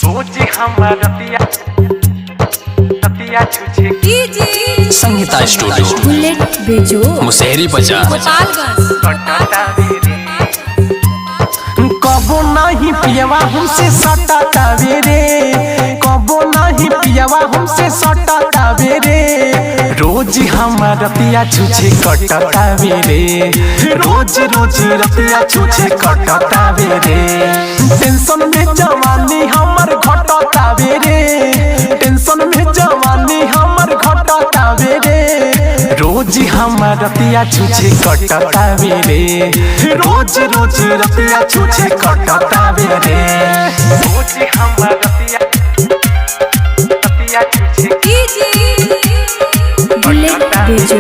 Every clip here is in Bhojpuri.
सोची हमर रतिया छुछे कीजिए संगीता स्टूडियो बुलेट बेजो मुसेहरी बाजार कबो नहीं पियवा हमसे सटाता रे कबो नहीं पियवा हमसे सटाता रे रोज हमर रतिया छुछे कटता रे रोज रोज रतिया छुछे कटता रे टेंशन में जवानी हमर घटता रे टेंशन में जवानी हमर घटता रे रोज हमर रतिया छुछे कटता रे रोज रोज रतिया छुछे कटता रे रोज हमर रतिया छुछे कीजिए बुलेट बेजो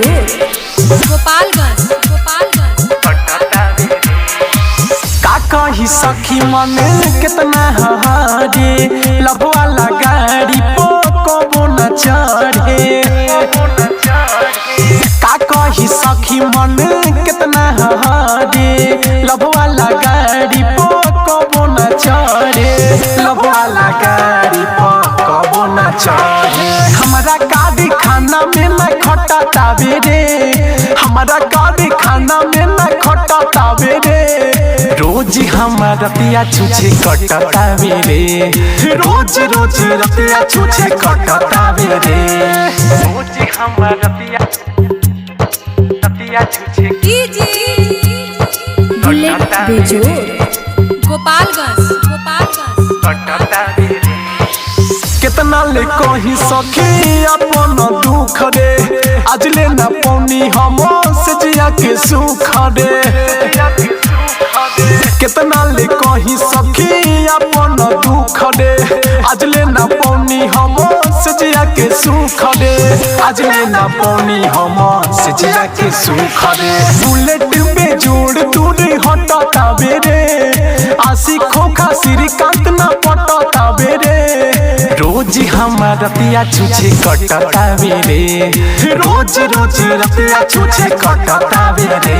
गोपालगंज कटता रे का कही सखी मन कितना हरे लभवा गाड़ी पो कबो न चढ़े का कही सखी मन कितना हरे लभवा गाड़ी पो कबो न चढ़े लभवा गाड़ी पो कबो न चढ़े हमारा गाड़ी खाना में न खटता रे हमारा गाड़ी खाना में न खटता रे रोज हमर रतिया छुछे कटता रे रोज रोज रतिया छुछे कटता रे रोज हमर रतिया छुछे कीजिए बुलेट बेजो गोपालगंज कटता रे कितना ले कही सखी अपन दुख रे आज ले न पौनी हम से जिया के सुख रे कितना ले कही सखी अपन दुख रे आज ले न पौनी हम से जिया के सुख रे आज ले न पौनी हम से जिया के सुख रे बुलेट पे जोड़ दूर हटता रे आशिकों का श्रीकांत न पटता रे रोज हमर रतिया छुछे कटता रे रोज रोज रतिया छुछे कटता रे।